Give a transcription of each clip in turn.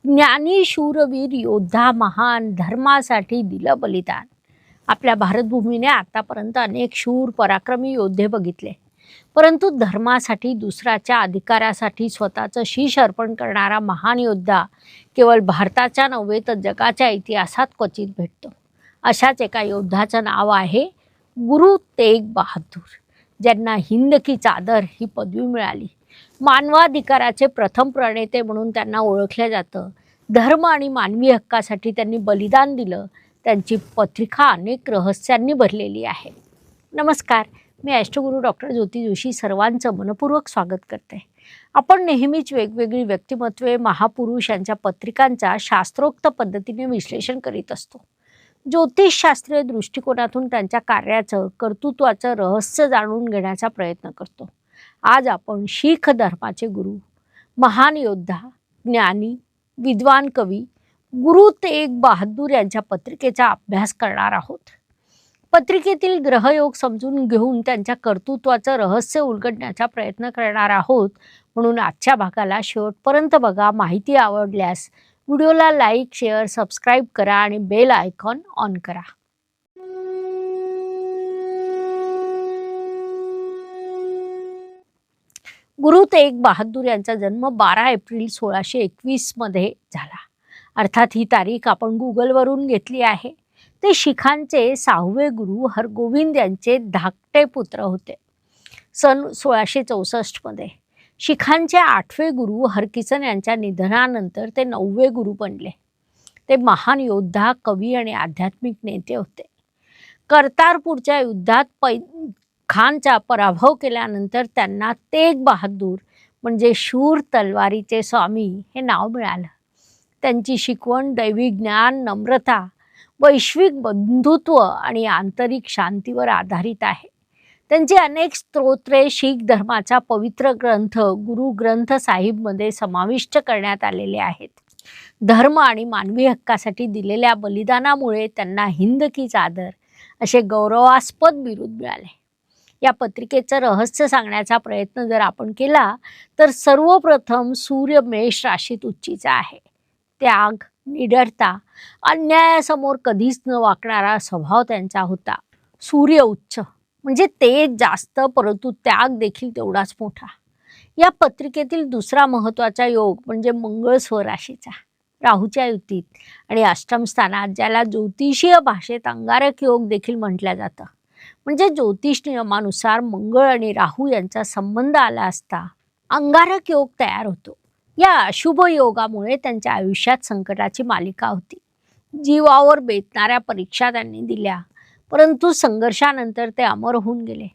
ज्ञानी शूरवीर योद्धा महान धर्मासाठी दिलं बलिदान. आपल्या भारतभूमीने आतापर्यंत अनेक शूर पराक्रमी योद्धे बघितले, परंतु धर्मासाठी दुसऱ्याच्या अधिकारासाठी स्वतःचं शीश अर्पण करणारा महान योद्धा केवळ भारताच्या नव्हे तर जगाच्या इतिहासात क्वचित भेटतो. अशाच एका योद्धाचं नाव आहे गुरु तेग बहादूर, ज्यांना हिंद की चादर ही पदवी मिळाली. मानवाधिकाराचे प्रथम प्रणेते म्हणून त्यांना ओळखलं जातं. धर्म आणि मानवी हक्कासाठी त्यांनी बलिदान दिलं. त्यांची पत्रिका अनेक रहस्यांनी भरलेली आहे. नमस्कार, मी ॲस्ट्रोगुरू डॉक्टर ज्योती जोशी सर्वांचं मनपूर्वक स्वागत करते. आपण नेहमीच वेगवेगळी व्यक्तिमत्वे, महापुरुष यांच्या पत्रिकांचा शास्त्रोक्त पद्धतीने विश्लेषण करीत असतो. ज्योतिषशास्त्रीय दृष्टिकोनातून त्यांच्या कार्याचं, कर्तृत्वाचं रहस्य जाणून घेण्याचा प्रयत्न करतो. आज आपण शीख धर्माचे गुरु, महान योद्धा, ज्ञानी, विद्वान कवी गुरु तेग बहादूर यांच्या पत्रिकेचा अभ्यास करणार आहोत. पत्रिकेतील ग्रहयोग समजून घेऊन त्यांच्या कर्तृत्वाचं रहस्य उलगडण्याचा प्रयत्न करणार आहोत. म्हणून आजच्या भागाला शेवटपर्यंत बघा. माहिती आवडल्यास व्हिडिओला लाईक, शेअर, सबस्क्राईब करा आणि बेल आयकॉन ऑन करा. गुरु तेग बहादूर यांचा जन्म 12 एप्रिल 1621 मध्ये झाला. अर्थात ही तारीख आपण गुगलवरून घेतली आहे. ते शिखांचे 6वे गुरु हरगोविंद यांचे धाकटे पुत्र होते. सन 1664 मध्ये शिखांचे 8वे गुरु हरकिसन यांच्या निधनानंतर ते 9वे गुरु बनले. ते महान योद्धा, कवी आणि आध्यात्मिक नेते होते. कर्तारपूरच्या युद्धात खानचा पराभव केल्यानंतर त्यांना तेग बहादूर म्हणजे शूर तलवारीचे स्वामी हे नाव मिळालं. त्यांची शिकवण दैवी ज्ञान, नम्रता, वैश्विक बंधुत्व आणि आंतरिक शांतीवर आधारित आहे. त्यांचे अनेक स्तोत्रे शीख धर्माचा पवित्र ग्रंथ गुरु ग्रंथ साहिबमध्ये समाविष्ट करण्यात आलेले आहेत. धर्म आणि मानवी हक्कासाठी दिलेल्या बलिदानामुळे त्यांना हिंद की चादर असे गौरवास्पद बिरुद मिळाले. या पत्रिकेचं रहस्य सांगण्याचा प्रयत्न जर आपण केला तर सर्वप्रथम सूर्य मेष राशीत उच्चीचा आहे. त्याग, निडरता, अन्यायासमोर कधीच न वाकणारा स्वभाव त्यांचा होता. सूर्य उच्च म्हणजे तेज जास्त, परंतु त्याग देखील तेवढाच मोठा. या पत्रिकेतील दुसरा महत्त्वाचा योग म्हणजे मंगळ स्वराशीचा, राहूच्या युतीत आणि अष्टम स्थानात, ज्याला ज्योतिषीय भाषेत अंगारक योग देखील म्हटलं जातं. म्हणजे ज्योतिष नियमानुसार मंगळ आणि राहू यांचा संबंध आला असता अंगारक योग तयार होतो. या अशुभ योगामुळे त्यांच्या आयुष्यात संकटाची मालिका होती. जीवावर बेतणाऱ्या परीक्षा त्यांनी दिल्या, परंतु संघर्षानंतर ते अमर होऊन गेले.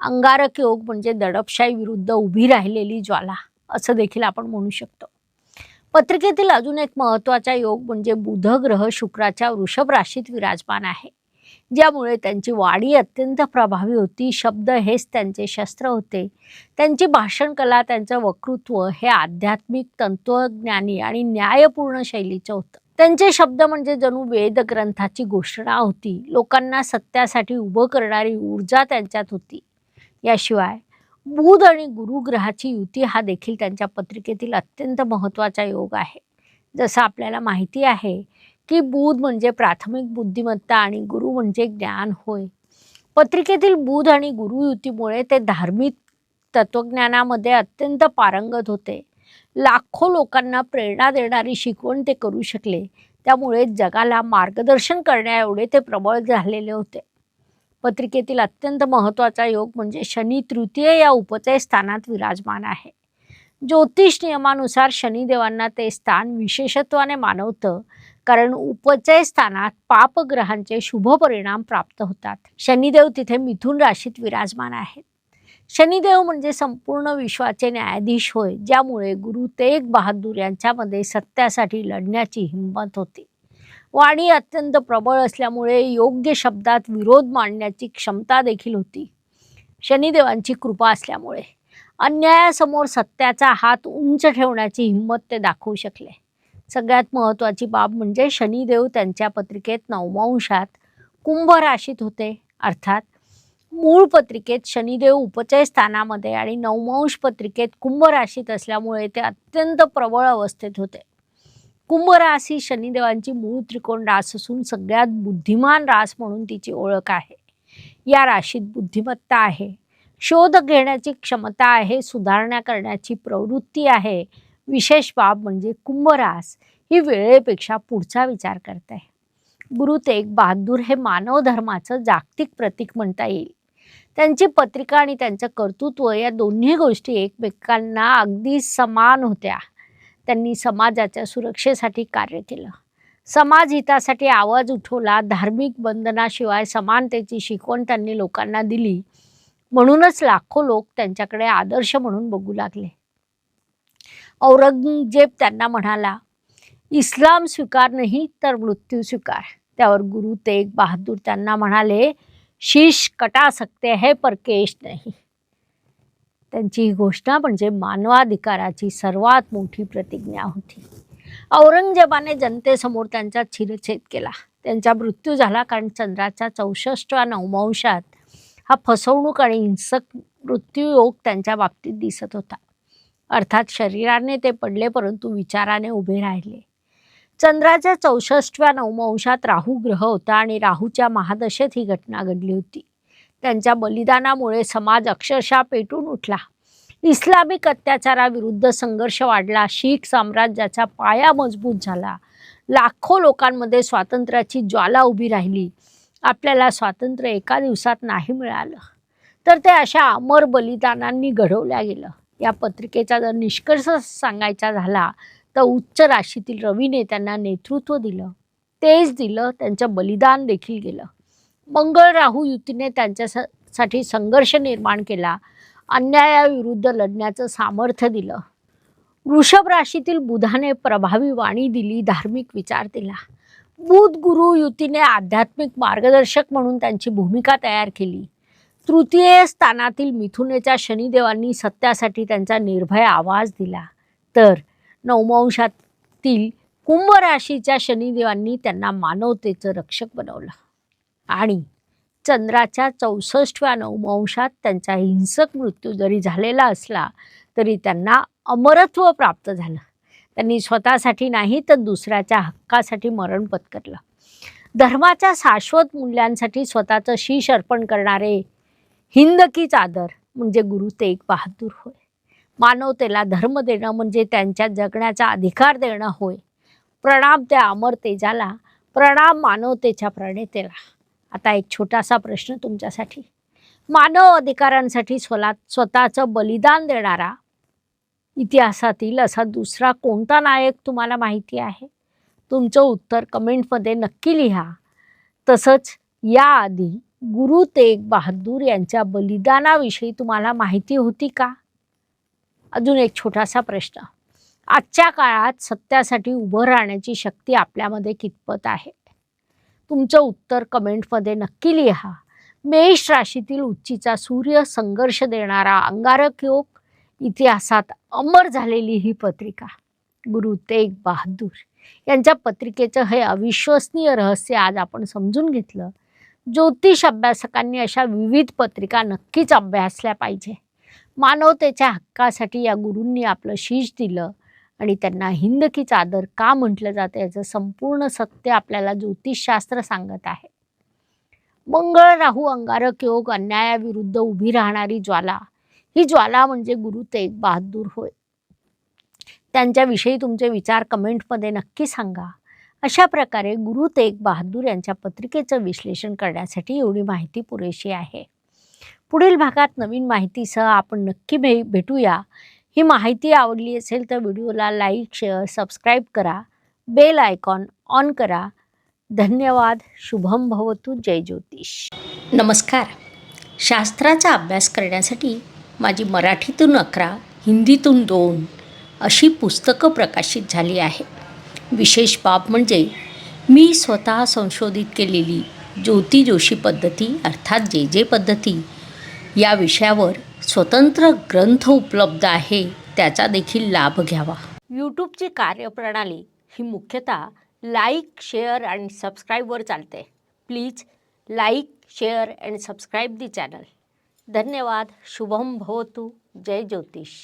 अंगारक योग म्हणजे दडपशाही विरुद्ध उभी राहिलेली ज्वाला असं देखील आपण म्हणू शकतो. पत्रिकेतील अजून एक महत्त्वाचा योग म्हणजे बुध ग्रह शुक्राच्या वृषभ राशीत विराजमान आहे, ज्यामुळे त्यांची वाणी अत्यंत प्रभावी होती. शब्द हेच त्यांचे शस्त्र होते. त्यांची भाषण कला, त्यांचं वक्तृत्व हे आध्यात्मिक, तत्वज्ञानी आणि न्यायपूर्ण शैलीचं होतं. त्यांचे शब्द म्हणजे जणू वेद ग्रंथाची घोषणा होती. लोकांना सत्यासाठी उभं करणारी ऊर्जा त्यांच्यात होती. याशिवाय बुध आणि गुरु ग्रहाची युती हा देखील त्यांच्या पत्रिकेतील अत्यंत महत्त्वाचा योग आहे. जसं आपल्याला माहिती आहे की बुध म्हणजे प्राथमिक बुद्धिमत्ता आणि गुरु म्हणजे ज्ञान होय. पत्रिकेतील बुध आणि गुरु युतीमुळे ते धार्मिक तत्वज्ञानामध्ये अत्यंत पारंगत होते. लाखो लोकांना प्रेरणा देणारी शिकवण ते करू शकले. त्यामुळे जगाला मार्गदर्शन करण्या एवढे ते प्रबळ झालेले होते. पत्रिकेतील अत्यंत महत्त्वाचा योग म्हणजे शनी तृतीय या उपचय स्थानात विराजमान आहे. ज्योतिष नियमानुसार शनिदेवांना ते स्थान विशेषत्वाने मानवतं, कारण उपचय स्थानात पापग्रहांचे शुभ परिणाम प्राप्त होतात. शनिदेव तिथे मिथुन राशीत विराजमान आहेत. शनिदेव म्हणजे संपूर्ण विश्वाचे न्यायाधीश होय, ज्यामुळे गुरु तेग बहादूर यांच्यामध्ये सत्यासाठी लढण्याची हिंमत होती. वाणी अत्यंत प्रबळ असल्यामुळे योग्य शब्दात विरोध मांडण्याची क्षमता देखील होती. शनिदेवांची कृपा असल्यामुळे अन्यायासमोर सत्याचा हात उंच ठेवण्याची हिंमत ते दाखवू शकले. सगळ्यात महत्त्वाची बाब म्हणजे शनिदेव त्यांच्या पत्रिकेत नवमांशात कुंभ राशीत होते. अर्थात मूळ पत्रिकेत शनिदेव उपचय स्थानामध्ये आणि नवमांश पत्रिकेत कुंभ राशीत असल्यामुळे ते अत्यंत प्रबळ अवस्थेत होते. कुंभ रास ही शनिदेवांची मूळ त्रिकोण रास असून सगळ्यात बुद्धिमान रास म्हणून तिची ओळख आहे. या राशीत बुद्धिमत्ता आहे, शोध घेण्याची क्षमता आहे, सुधारणा करण्याची प्रवृत्ती आहे. विशेष बाब म्हणजे कुंभ रास ही वेळेपेक्षा पुढचा विचार करत आहे. गुरु तेग बहादूर हे मानव धर्माचं जागतिक प्रतीक म्हणता येईल. त्यांची पत्रिका आणि त्यांचं कर्तृत्व या दोन्ही गोष्टी एकमेकांना अगदी समान होत्या. त्यांनी समाजाच्या सुरक्षेसाठी कार्य केलं, समाज हितासाठी आवाज उठवला, धार्मिक बंधनाशिवाय समानतेची शिकवण त्यांनी लोकांना दिली. म्हणूनच लाखो लोक त्यांच्याकडे आदर्श म्हणून बघू लागले. औरंगजेब त्यांना म्हणाला, इस्लाम स्वीकार नाही तर मृत्यू स्वीकार. त्यावर गुरु तेग बहादूर त्यांना म्हणाले, शीश कटा सकते है पर केश नहीं. त्यांची ही घोषणा म्हणजे मानवाधिकाराची सर्वात मोठी प्रतिज्ञा होती. औरंगजेबाने जनतेसमोर त्यांचा शिरच्छेद केला. त्यांचा मृत्यू झाला कारण चंद्राच्या 64व्या नवमांशात हा फसवणूक आणि हिंसक मृत्यूयोग त्यांच्या बाबतीत दिसत होता. अर्थात शरीराने ते पडले परंतु विचाराने उभे राहिले. चंद्राच्या 64व्या नवमांशात राहू ग्रह होता आणि राहूच्या महादशेत ही घटना घडली होती. त्यांच्या बलिदानामुळे समाज अक्षरशः पेटून उठला. इस्लामिक अत्याचाराविरुद्ध संघर्ष वाढला. शीख साम्राज्याचा पाया मजबूत झाला. लाखो लोकांमध्ये स्वातंत्र्याची ज्वाला उभी राहिली. आपल्याला स्वातंत्र्य एका दिवसात नाही मिळालं, तर ते अशा अमर बलिदानांनी घडवल्या गेलं. या पत्रिकेचा जर निष्कर्ष सांगायचा झाला तर उच्च राशीतील रवीने त्यांना नेतृत्व दिलं, तेज दिलं, त्यांचं बलिदान देखील गेलं. मंगळ राहू युतीने त्यांच्यासाठी संघर्ष निर्माण केला, अन्यायाविरुद्ध लढण्याचं सामर्थ्य दिलं. वृषभ राशीतील बुधाने प्रभावी वाणी दिली, धार्मिक विचार दिला. बुध गुरु युतीने आध्यात्मिक मार्गदर्शक म्हणून त्यांची भूमिका तयार केली. तृतीय स्थानातील मिथुनेच्या शनिदेवांनी सत्यासाठी त्यांचा निर्भय आवाज दिला, तर नवमांशातील कुंभ राशीच्या शनिदेवांनी त्यांना मानवतेचं रक्षक बनवलं. आणि चंद्राच्या 64व्या नवमांशात त्यांचा हिंसक मृत्यू जरी झालेला असला तरी त्यांना अमरत्व प्राप्त झालं. त्यांनी स्वतःसाठी नाही तर दुसऱ्याच्या हक्कासाठी मरण पत्करलं. धर्माच्या शाश्वत मूल्यांसाठी स्वतःचं शीश अर्पण करणारे हिंद की चादर म्हणजे गुरु तेग बहादूर होय. मानवतेला धर्म देणं म्हणजे त्यांच्या जगण्याचा अधिकार देणं होय. प्रणाम त्या अमर तेजाला, प्रणाम मानवतेच्या प्रणेतेला. आता एक छोटासा प्रश्न तुमच्यासाठी. मानव अधिकारांसाठी स्वतःचं बलिदान देणारा इतिहासातील असा दुसरा कोणता नायक तुम्हाला माहिती आहे? तुमचं उत्तर कमेंटमध्ये नक्की लिहा. तसंच याआधी गुरु तेग बहादूर यांच्या बलिदानाविषयी तुम्हाला माहिती होती का? अजून एक छोटासा प्रश्न. आजच्या काळात सत्यासाठी उभं राहण्याची शक्ती आपल्यामध्ये कितपत आहे? तुमचं उत्तर कमेंटमध्ये नक्की लिहा. मेष राशीतील उच्चीचा सूर्य, संघर्ष देणारा अंगारक योग, इतिहासात अमर झालेली ही पत्रिका. गुरु तेग बहादूर यांच्या पत्रिकेचं हे अविश्वसनीय रहस्य आज आपण समजून घेतलं. ज्योतिष अभ्यासकांनी अशा विविध पत्रिका नक्कीच अभ्यासल्या पाहिजे. मानवतेच्या हक्कासाठी या गुरूंनी आपलं शीश दिलं आणि त्यांना हिंद की चादर का म्हटलं जातं याचं संपूर्ण सत्य आपल्याला ज्योतिषशास्त्र सांगत आहे. मंगळ राहू अंगारक योग, अन्यायाविरुद्ध उभी राहणारी ज्वाला, ही ज्वाला म्हणजे गुरु तेग बहादूर होय. त्यांच्याविषयी तुमचे विचार कमेंटमध्ये नक्की सांगा. अशा प्रकारे गुरु तेग बहादूर यांच्या पत्रिकेचं विश्लेषण करण्यासाठी एवढी माहिती पुरेशी आहे. पुढील भागात नवीन माहितीसह आपण नक्की भेटूया. ही माहिती आवडली असेल तर व्हिडिओला लाईक, शेअर, सबस्क्राईब करा, बेल आयकॉन ऑन करा. धन्यवाद. शुभम भवतु. जय ज्योतिष. नमस्कार. शास्त्राचा अभ्यास करण्यासाठी माझी मराठीतून 11, हिंदीतून 2 अशी पुस्तकं प्रकाशित झाली आहे. विशेष बाब म्हणजे मी स्वतः संशोधित केलेली ज्योती जोशी पद्धती अर्थात जे पद्धती या विषयावर स्वतंत्र ग्रंथ उपलब्ध आहे, त्याचा देखील लाभ घ्यावा. यूट्यूबची कार्यप्रणाली ही मुख्यतः लाईक, शेअर आणि सबस्क्राईबवर चालते. Please like, share and subscribe the channel. धन्यवाद. शुभम भवतु. जय ज्योतिष.